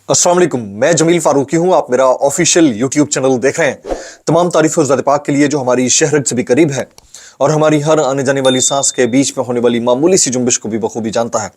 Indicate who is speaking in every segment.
Speaker 1: अस्सलाम वालेकुम, मैं जमील फारूकी हूं। आप मेरा ऑफिशियल यूट्यूब चैनल देख रहे हैं। तमाम तारीफ ज़ात पाक के लिए जो हमारी शहरत से भी करीब है और हमारी हर आने जाने वाली सांस के बीच में होने वाली मामूली सी जुम्बिश को भी बखूबी जानता है।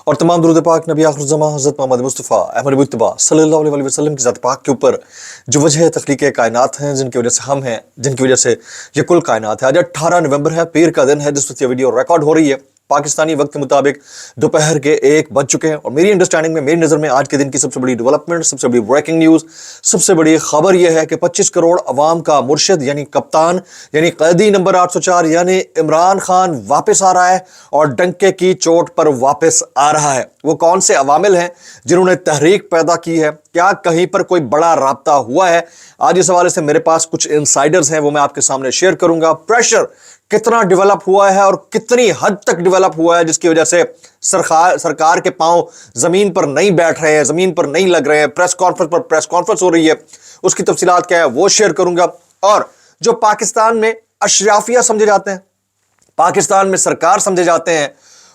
Speaker 1: और तमाम दुरूद पाक नबी आखिर ज़मां हज़रत मोहम्मद मुस्तफ़ा अहमद मुज्तबा सल्लल्लाहु अलैहि वसल्लम की ज़ात पाक के ऊपर जो वजह तख्लीक़ कायनात हैं, जिनकी वजह से हम हैं, जिनकी वजह से ये कुल कायनात है। आज 18 नवंबर है, पीर का दिन है, जिस वक्त ये वीडियो रिकॉर्ड हो रही है पाकिस्तानी वक्त के मुताबिक दोपहर के 1 बज चुके हैं। और मेरी अंडरस्टैंडिंग में, मेरी नज़र में आज के दिन की सबसे बड़ी डेवलपमेंट, सबसे बड़ी ब्रेकिंग न्यूज़, सबसे बड़ी खबर यह है कि 25 करोड़ अवाम का मुर्शिद यानी कप्तान यानी कैदी नंबर 804 यानी इमरान खान वापस आ रहा है और डंके की चोट पर वापस आ रहा है। वो कौन से अवामिल हैं जिन्होंने तहरीक पैदा की है? क्या कहीं पर कोई बड़ा राब्ता हुआ है? आज इस हवाले से मेरे पास कुछ इनसाइडर्स हैं, वो मैं आपके सामने शेयर करूंगा। प्रेशर कितना डेवलप हुआ है और कितनी हद तक डेवलप हुआ है, जिसकी वजह से सरकार के पांव जमीन पर नहीं बैठ रहे हैं, जमीन पर नहीं लग रहे हैं। प्रेस कॉन्फ्रेंस पर प्रेस कॉन्फ्रेंस हो रही है, उसकी तफसीलात क्या है वो शेयर करूंगा। और जो पाकिस्तान में अशराफिया समझे जाते हैं, पाकिस्तान में सरकार समझे जाते हैं,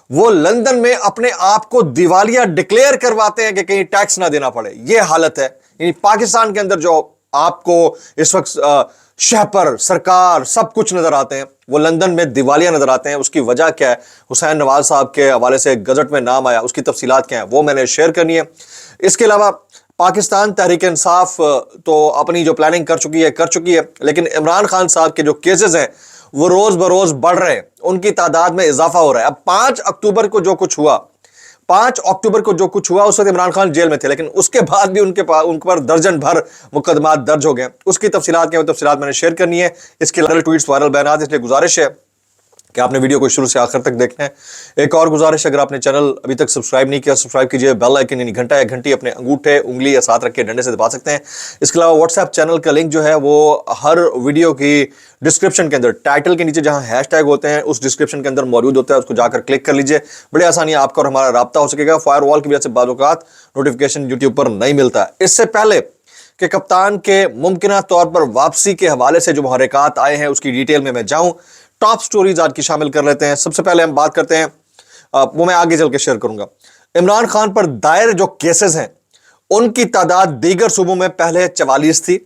Speaker 1: वो लंदन में अपने आप को दिवालिया डिक्लेयर करवाते हैं कि कहीं टैक्स ना देना पड़े। ये हालत है। यानी पाकिस्तान के अंदर जो आपको इस वक्त शहपर सरकार सब कुछ नजर आते हैं, वो लंदन में दिवालिया नजर आते हैं। उसकी वजह क्या है? हुसैन नवाज साहब के हवाले से गजट में नाम आया, उसकी तफसीलात क्या है वो मैंने शेयर करनी है। इसके अलावा पाकिस्तान तहरीक इंसाफ तो अपनी जो प्लानिंग कर चुकी है, लेकिन इमरान खान साहब के जो केसेस हैं वो रोज बरोज बढ़ रहे हैं, उनकी तादाद में इजाफा हो रहा है। अब 5 अक्टूबर को जो कुछ हुआ, 5 अक्टूबर को जो कुछ हुआ उस वक्त इमरान खान जेल में थे, लेकिन उसके बाद भी उन पर दर्जन भर मुकदमात दर्ज हो गए। उसकी तफसीलात क्या, तफसीलात मैंने शेयर करनी है। इसके वायरल ट्वीट्स, वायरल बयानात, इसलिए गुजारिश है कि आपने वीडियो को शुरू से आखिर तक देखना है। एक और गुजारिश, अगर आपने चैनल अभी तक सब्सक्राइब नहीं किया, सब्सक्राइब कीजिए। बेल आइकन यानी घंटा या घंटी अपने अंगूठे, उंगली या साथ रख के डंडे से दबा सकते हैं। इसके अलावा व्हाट्सएप चैनल का लिंक जो है वो हर वीडियो की डिस्क्रिप्शन के अंदर, टाइटल के नीचे जहां हैशटैग होते हैं उस डिस्क्रिप्शन के अंदर मौजूद होता है, उसको जाकर क्लिक कर लीजिए। बड़ी आसानी आपका और हमारा राब्ता हो सकेगा। फायरवॉल की वजह से बाज़ औक़ात नोटिफिकेशन यूट्यूब पर नहीं मिलता है। इससे पहले कि कप्तान के मुमकिना तौर पर वापसी के हवाले से जो मुहर्रिकात आए हैं उसकी डिटेल में मैं जाऊं, टॉप स्टोरीज आज की शामिल कर लेते हैं। सबसे पहले हम बात करते हैं, वो मैं आगे चल के शेयर करूंगा। इमरान खान पर दायर जो केसेस हैं उनकी तादाद दीगर सूबों में पहले 44 थी,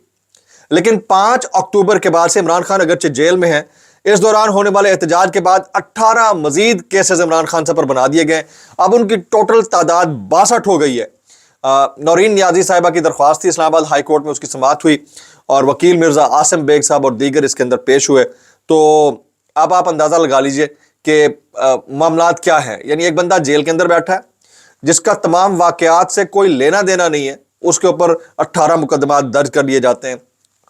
Speaker 1: लेकिन 5 अक्टूबर के बाद से इमरान खान अगरचे जेल में है, इस दौरान होने वाले एहतजाज के बाद 18 मजीद केसेस इमरान खान साहब पर बना दिए गए। अब उनकी टोटल तादाद 62 हो गई है। नौरीन नियाजी साहिबा की दरख्वास्त थी, इस्लामाबाद हाई कोर्ट में उसकी समाअत हुई और वकील मिर्जा आसिम बेग साहब और दीगर इसके अंदर पेश हुए। तो अब आप अंदाजा लगा लीजिए कि मामलात क्या है। यानी एक बंदा जेल के अंदर बैठा है जिसका तमाम वाकयात से कोई लेना देना नहीं है, उसके ऊपर 18 मुकदमात दर्ज कर लिए जाते हैं।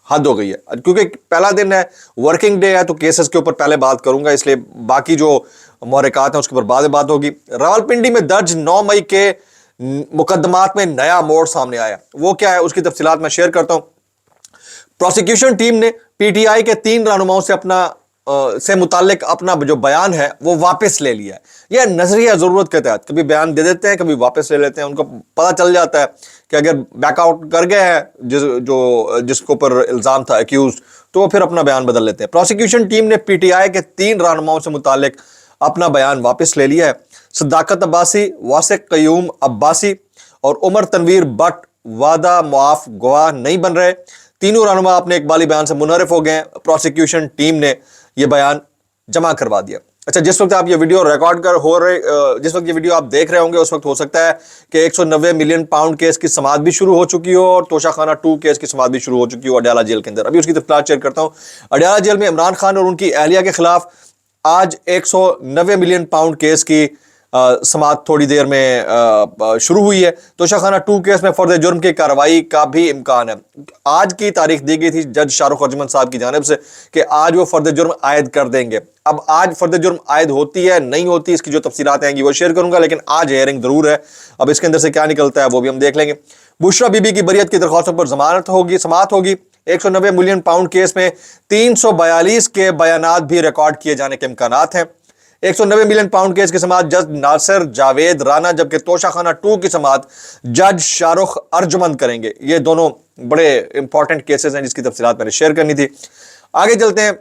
Speaker 1: हद हो गई है। क्योंकि पहला दिन है, वर्किंग डे है, तो केसेस के ऊपर पहले बात करूंगा, इसलिए बाकी जो मुहर्रिकात हैं उसके ऊपर बाद में बात होगी। रावलपिंडी में दर्ज 9 मई के मुकदमात में नया मोड़ सामने आया। वो क्या है उसकी तफसीलात मैं शेयर करता हूं। प्रोसिक्यूशन टीम ने पीटीआई के 3 रहनुमाओं से मुतालिक अपना जो बयान है वो वापस ले लिया है। यह नजरिया जरूरत के तहत कभी बयान दे देते हैं, कभी वापस ले लेते हैं। उनको पता चल जाता है कि अगर बैकआउट कर गए हैं जिसके ऊपर इल्जाम था एक्यूज, तो वो फिर अपना बयान बदल लेते हैं। प्रोसिक्यूशन टीम ने पीटीआई के 3 रहनुमाओं से मुतालिक अपना बयान वापस ले लिया है। सदाकत अब्बासी, वासिक कयूम अब्बासी और उमर तनवीर बट वादा मुआफ गवाह नहीं बन रहे। तीनों रहनुमा अपने इकबाली बयान से मुनहरिफ हो गए। प्रोसिक्यूशन टीम ने यह बयान जमा करवा दिया। अच्छा, जिस वक्त आप ये वीडियो जिस वक्त ये वीडियो आप देख रहे होंगे उस वक्त हो सकता है कि 190 मिलियन पाउंड केस की समाअत भी शुरू हो चुकी हो और तोशाखाना 2 केस की समाअत भी शुरू हो चुकी हो अडयाला जेल के अंदर। अभी उसकी तफसीलात शेयर करता हूं। अडयाला जेल में इमरान खान और उनकी अहलिया के खिलाफ आज 190 मिलियन पाउंड केस की समाअत थोड़ी देर में शुरू हुई है। तोशाखाना 2 केस में फर्द जुर्म की कार्रवाई का भी इम्कान है। आज की तारीख दी गई थी जज शाहरुख अर्जुमन साहब की जानिब से कि आज वो फर्द जुर्म आयद कर देंगे। अब आज फर्द जुर्म आयद होती है नहीं होती, इसकी जो तफसीलात आएंगी वो शेयर करूंगा, लेकिन आज हियरिंग जरूर है। अब इसके अंदर से क्या निकलता है वो भी हम देख लेंगे। बुशरा बीबी की बरियत की दरख्वास्तों पर समाअत होगी। 190 मिलियन पाउंड केस में 342 के बयानात भी रिकॉर्ड किए जाने के इम्कानात हैं। 190 मिलियन पाउंड केस की समाअत जज नासिर जावेद राना, जबकि तोशाखाना 2 की समाअत जज शाहरुख अर्जुमन करेंगे। ये दोनों बड़े इंपॉर्टेंट केसेस हैं जिसकी तफसीलात मैंने शेयर करनी थी। आगे चलते हैं।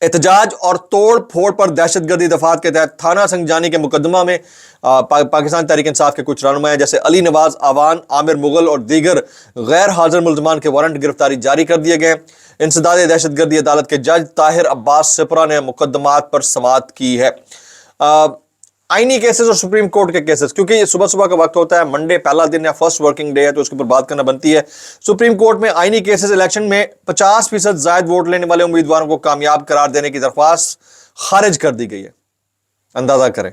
Speaker 1: एहतजाज और तोड़ फोड़ पर दहशतगर्दी दफात के तहत थाना संजानी के मुकदमा में पाकिस्तान तहरीक इंसाफ के कुछ रहनुमा जैसे अली नवाज, आवान, आमिर मुगल और दीगर गैर हाजिर मुल्जमान के वारंट गिरफ्तारी जारी कर दिए गए। इंसदाद दहशतगर्दी अदालत के जज ताहिर अब्बास सिपरा ने मुकदमात पर समाअत की है। आईनी केसेस और सुप्रीम कोर्ट के केसेस, क्योंकि ये सुबह सुबह का वक्त होता है, मंडे पहला दिन या फर्स्ट वर्किंग डे है, तो उसके ऊपर बात करना बनती है। सुप्रीम कोर्ट में आईनी केसेस इलेक्शन में 50% जायद वोट लेने वाले उम्मीदवारों को कामयाब करार देने की दरख्वास्त खारिज कर दी गई है। अंदाजा करें,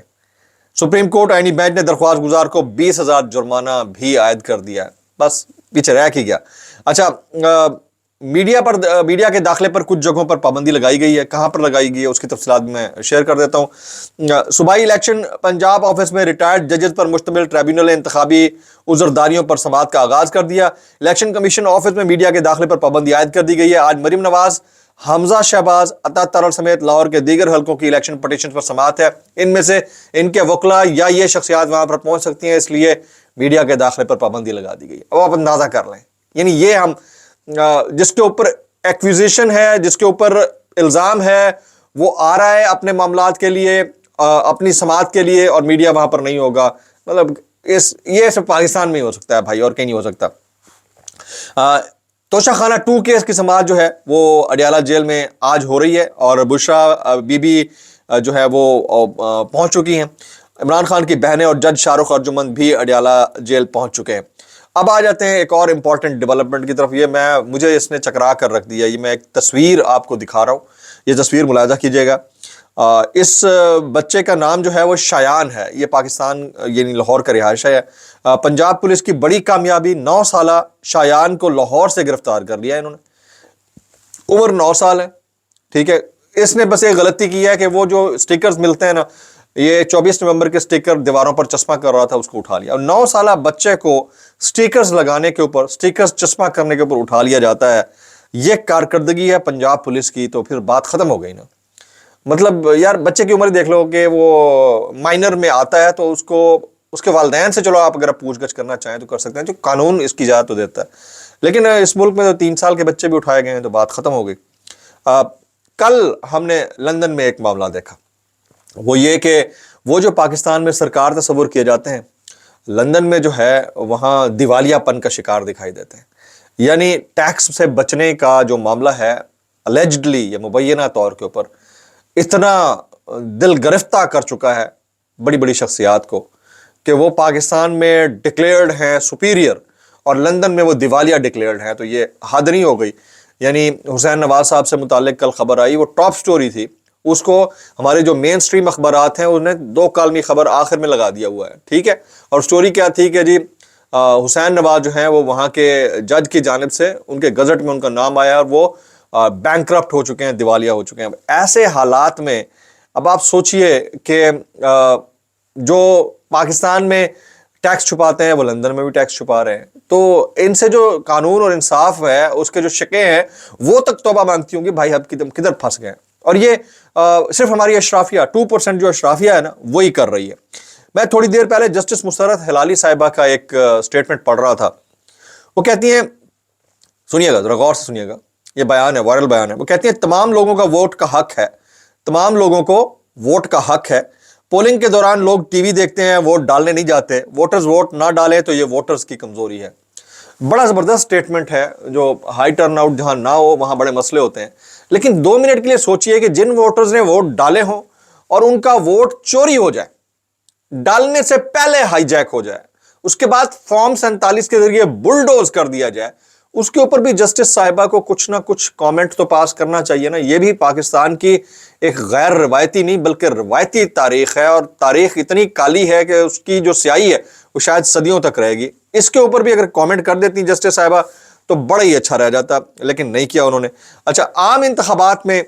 Speaker 1: सुप्रीम कोर्ट आईनी बेंच ने दरख्वास्त गुजार को 20,000 जुर्माना भी आयद कर दिया है। बस पीछे रह ही गया। अच्छा, मीडिया के दाखिले पर कुछ जगहों पर पाबंदी लगाई गई है। कहां पर लगाई गई है उसकी तफसीलात मैं शेयर कर देता हूं। सूबाई इलेक्शन पंजाब ऑफिस में रिटायर्ड जजेस पर मुश्तमिल ट्रिब्यूनल ने इंतखाबी उज़रदारियों पर समाअत का आगाज कर दिया। इलेक्शन कमीशन ऑफिस में मीडिया के दाखिले पर पाबंदी आयद कर दी गई है। आज मरीम नवाज, हमजा शहबाज, अता तरल समेत लाहौर के दीगर हल्कों की इलेक्शन पटिशन पर समाअत है। इनमें से इनके वकला या ये शख्सियात वहां पर पहुंच सकती हैं, इसलिए मीडिया के दाखिले पर पाबंदी लगा दी गई है। अब आप अंदाजा कर लें, यानी ये हम जिसके ऊपर एक्विजिशन है, जिसके ऊपर इल्जाम है, वो आ रहा है अपने मामलात के लिए, अपनी समाअत के लिए, और मीडिया वहां पर नहीं होगा। मतलब ये सिर्फ पाकिस्तान में ही हो सकता है भाई, और कहीं नहीं हो सकता। तोशाखाना 2 केस की समाअत जो है वो अडियाला जेल में आज हो रही है, और बुशरा बीबी जो है वो पहुंच चुकी हैं। इमरान खान की बहनें और जज शाहरुख अर्जुमंद भी अडियाला जेल पहुंच चुके हैं। अब आ जाते हैं एक और इंपॉर्टेंट डेवलपमेंट की तरफ। ये मुझे इसने चकरा कर रख दिया। ये मैं एक तस्वीर आपको दिखा रहा हूँ, ये तस्वीर मुलाजा कीजिएगा। इस बच्चे का नाम जो है वो शायान है। ये पाकिस्तान यानी लाहौर का रिहायशा है। पंजाब पुलिस की बड़ी कामयाबी, 9 साला शायान को लाहौर से गिरफ्तार कर लिया इन्होंने। उम्र 9 साल है, ठीक है। इसने बस एक गलती की है कि वो जो स्टिकर्स मिलते हैं ना, ये 24 नवंबर के स्टिकर दीवारों पर चश्मा कर रहा था, उसको उठा लिया। और 9 साला बच्चे को स्टिकर्स लगाने के ऊपर, स्टिकर्स चश्मा करने के ऊपर उठा लिया जाता है। ये कारकर्दगी है पंजाब पुलिस की, तो फिर बात खत्म हो गई ना। मतलब यार, बच्चे की उम्र देख लो कि वो माइनर में आता है, तो उसको उसके वालिदैन से चलो आप अगर पूछगछ करना चाहें तो कर सकते हैं, जो कानून इसकी इजाजत तो देता है। लेकिन इस मुल्क में तो 3 साल के बच्चे भी उठाए गए हैं, तो बात खत्म हो गई। कल हमने लंदन में एक मामला देखा, वो ये कि वो जो पाकिस्तान में सरकार तस्वुर किए जाते हैं, लंदन में जो है वहाँ दिवालियापन का शिकार दिखाई देते हैं। यानी टैक्स से बचने का जो मामला है, अलेज्डली या मुबैना तौर के ऊपर इतना दिल गिरफ्तार कर चुका है बड़ी बड़ी शख्सियात को कि वो पाकिस्तान में डिक्लेयर्ड हैं सुपीरियर, और लंदन में वो दिवालिया डिक्लेयर्ड हैं। तो ये हद नहीं हो गई। यानी हुसैन नवाज साहब से मुतालिक कल खबर आई, वो टॉप स्टोरी थी, उसको हमारे जो मेन स्ट्रीम अखबारात हैं उन्हें 2 कालमी खबर आखिर में लगा दिया हुआ है, ठीक है। और स्टोरी क्या थी कि जी हुसैन नवाज जो हैं वो वहाँ के जज की जानिब से उनके गजट में उनका नाम आया, और वो बैंकक्रप्ट हो चुके हैं, दिवालिया हो चुके हैं। ऐसे हालात में अब आप सोचिए कि जो पाकिस्तान में टैक्स छुपाते हैं वो लंदन में भी टैक्स छुपा रहे हैं। तो इनसे जो कानून और इंसाफ है, उसके जो शिके हैं, वो तक तौबा मांगती होंगी भाई, अब किधर फंस गए। और ये सिर्फ हमारी अशराफिया 2% जो अशराफिया है ना, वही कर रही है। मैं थोड़ी देर पहले जस्टिस मुसर्रत हिलाली साहिबा का एक स्टेटमेंट पढ़ रहा था। वो कहती हैं, सुनिएगा जरा गौर से सुनिएगा, ये बयान है, वायरल बयान है। वो कहती हैं तमाम लोगों का वोट का हक है, तमाम लोगों को वोट का हक है। पोलिंग के दौरान लोग टीवी देखते हैं, वोट डालने नहीं जाते। वोटर्स वोट ना डालें तो ये वोटर्स की कमजोरी है। बड़ा जबरदस्त स्टेटमेंट है। जो हाई टर्नआउट जहां ना हो वहां बड़े मसले होते हैं। लेकिन 2 मिनट के लिए सोचिए कि जिन वोटर्स ने वोट डाले हों और उनका वोट चोरी हो जाए, डालने से पहले हाईजैक हो जाए, उसके बाद फॉर्म 47 के जरिए बुलडोज कर दिया जाए, उसके ऊपर भी जस्टिस साहिबा को कुछ ना कुछ कमेंट तो पास करना चाहिए ना। ये भी पाकिस्तान की एक गैर रवायती नहीं बल्कि रवायती तारीख है, और तारीख इतनी काली है कि उसकी जो स्याही है वो शायद सदियों तक रहेगी। इसके ऊपर भी अगर कमेंट कर देती जस्टिस साहिबा तो बड़ा ही अच्छा रह जाता, लेकिन नहीं किया उन्होंने। अच्छा, आम इंतखाबात में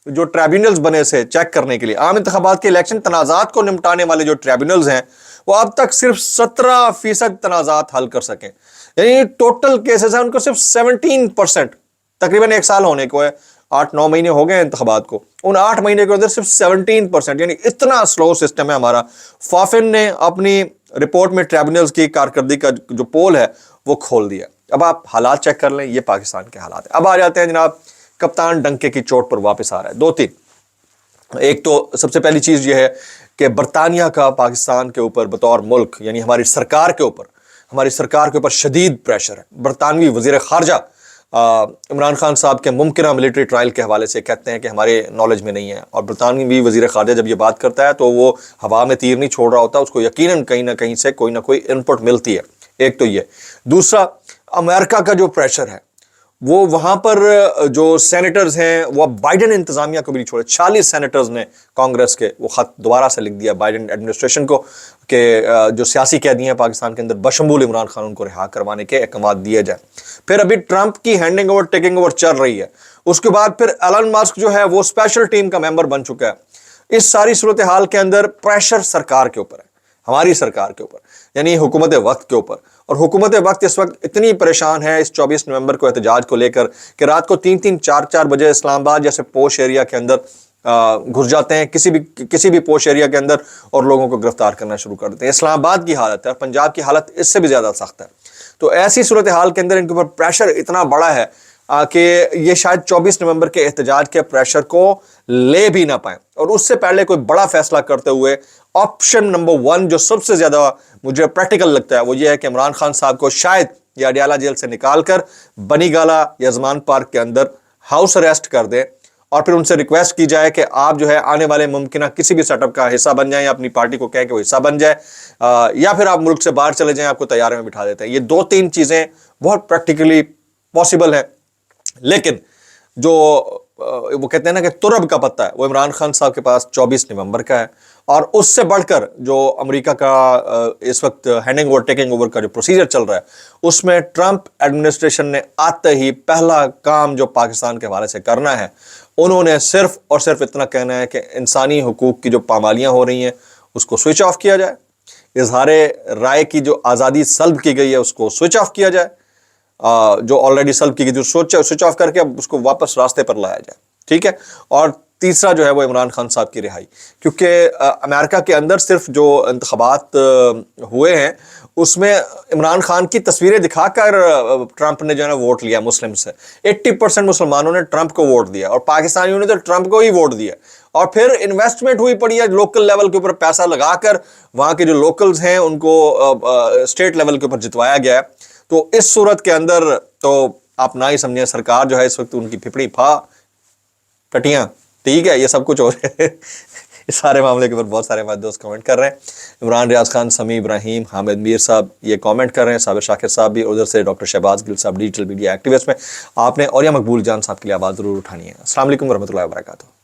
Speaker 1: जो ट्राइब्यूनल्स बने से चेक करने के लिए, आम इंतखाबात के इलेक्शन तनाजात को निपटाने वाले जो ट्राइब्यूनल्स हैं, वो अब तक सिर्फ 17% तनाजात हल कर सकें। यानी टोटल केसेस हैं उनको सिर्फ 17%, तकरीबन 1 साल होने को है, 8-9 महीने हो गए इंतखाबात को, उन 8 महीने के अंदर सिर्फ 17%, यानी इतना स्लो सिस्टम है हमारा। फाफिन ने अपनी रिपोर्ट में ट्राइब्यूनल्स की कारकर्दगी का जो पोल है वो खोल दिया। अब आप हालात चेक कर लें, ये पाकिस्तान के हालात है। अब आ जाते हैं जनाब, कप्तान डंके की चोट पर वापस आ रहा है। 2-3 ایک تو سب سے پہلی چیز یہ ہے کہ برطانیہ کا پاکستان کے اوپر بطور ملک یعنی ہماری سرکار کے اوپر شدید پریشر ہے. برطانوی وزیر خارجہ عمران خان صاحب کے ممکنہ ملٹری ٹرائل کے حوالے سے کہتے ہیں کہ ہمارے نالج میں نہیں ہے, اور برطانوی وزیر خارجہ جب یہ بات کرتا ہے تو وہ ہوا میں تیر نہیں چھوڑ رہا ہوتا, اس کو یقیناً کہیں نہ کہیں سے کوئی نہ کوئی ان پٹ ملتی ہے. ایک تو یہ. دوسرا, امریکہ کا جو پریشر ہے وہ وہاں پر جو سینیٹرز ہیں وہ بائیڈن انتظامیہ کو بھی نہیں چھوڑے. 40 سینیٹرز نے کانگریس کے وہ خط دوبارہ سے لکھ دیا بائیڈن ایڈمنسٹریشن کو کہ جو سیاسی قیدی ہیں پاکستان کے اندر بشمول عمران خان ان کو رہا کروانے کے احکامات دیے جائیں. پھر ابھی ٹرمپ کی ہینڈنگ اوور ٹیکنگ اوور چل رہی ہے. اس کے بعد پھر ایلن ماسک جو ہے وہ اسپیشل ٹیم کا ممبر بن چکا ہے. اس ساری صورتحال کے اندر پریشر سرکار کے اوپر ہے, ہماری سرکار کے اوپر یعنی حکومت وقت کے اوپر. اور حکومت وقت اس وقت اتنی پریشان ہے اس 24 نومبر کو احتجاج کو لے کر کہ رات کو 3-3 4-4 بجے اسلام آباد جیسے پوش ایریا کے اندر گھس جاتے ہیں کسی بھی پوش ایریا کے اندر اور لوگوں کو گرفتار کرنا شروع کر دیتے ہیں. اسلام آباد کی حالت ہے اور پنجاب کی حالت اس سے بھی زیادہ سخت ہے. تو ایسی صورتحال کے اندر ان کے اوپر پریشر اتنا بڑا ہے کہ یہ شاید 24 نومبر کے احتجاج کے پریشر کو لے بھی نہ پائیں, اور اس سے پہلے کوئی بڑا فیصلہ کرتے ہوئے آپشن نمبر 1 جو سب سے زیادہ مجھے پریکٹیکل لگتا ہے وہ یہ ہے کہ عمران خان صاحب کو شاید یہ اڈیالہ جیل سے نکال کر بنی گالا یا زمان پارک کے اندر ہاؤس اریسٹ کر دیں, اور پھر ان سے ریکویسٹ کی جائے کہ آپ جو ہے آنے والے ممکنہ کسی بھی سیٹ اپ کا حصہ بن جائیں یا اپنی پارٹی کو کہیں کہ وہ حصہ بن جائے, یا پھر آپ ملک سے باہر چلے جائیں, آپ کو طیارے میں بٹھا دیتے ہیں. یہ 2-3 چیزیں بہت پریکٹیکلی پاسبل ہیں, لیکن جو وہ کہتے ہیں نا کہ ترب کا پتہ ہے وہ عمران خان صاحب کے پاس 24 نومبر کا ہے. اور اس سے بڑھ کر جو امریکہ کا اس وقت ہینڈنگ اوور ٹیکنگ اوور کا جو پروسیجر چل رہا ہے اس میں ٹرمپ ایڈمنسٹریشن نے آتے ہی پہلا کام جو پاکستان کے حوالے سے کرنا ہے, انہوں نے صرف اور صرف اتنا کہنا ہے کہ انسانی حقوق کی جو پامالیاں ہو رہی ہیں اس کو سوئچ آف کیا جائے, اظہار رائے کی جو آزادی سلب کی گئی ہے اس کو سوئچ آف کیا جائے, جو آلریڈی سلب کی گئی جو سوئچ آف کر کے اب اس کو واپس راستے پر لایا جائے. ٹھیک ہے. اور تیسرا جو ہے وہ عمران خان صاحب کی رہائی, کیونکہ امریکہ کے اندر صرف جو انتخابات ہوئے ہیں اس میں عمران خان کی تصویریں دکھا کر ٹرمپ نے جو ہے نا ووٹ لیا مسلم سے. 80% مسلمانوں نے ٹرمپ کو ووٹ دیا اور پاکستانیوں نے تو ٹرمپ کو ہی ووٹ دیا, اور پھر انویسٹمنٹ ہوئی پڑی ہے لوکل لیول کے اوپر, پیسہ لگا کر وہاں کے جو لوکلز ہیں ان کو اسٹیٹ لیول کے اوپر جتوایا گیا ہے. تو اس صورت کے اندر تو آپ نہ ہی سمجھیں, سرکار جو ہے اس وقت ان کی پھپڑی پھا ٹٹیاں. ٹھیک ہے, یہ سب کچھ ہو رہا ہے. اس سارے معاملے کے اوپر بہت سارے ہمارے دوست کمنٹ کر رہے ہیں. عمران ریاض خان, سمیع ابراہیم, حامد میر صاحب یہ کامنٹ کر رہے ہیں, صابر شاکر صاحب بھی, ادھر سے ڈاکٹر شہباز گل صاحب ڈیجیٹل میڈیا ایکٹیوسٹ میں آپ نے, اور یا مقبول جان صاحب کے لیے آواز ضرور اٹھانی ہے. السلام علیکم ورحمۃ اللہ وبرکاتہ.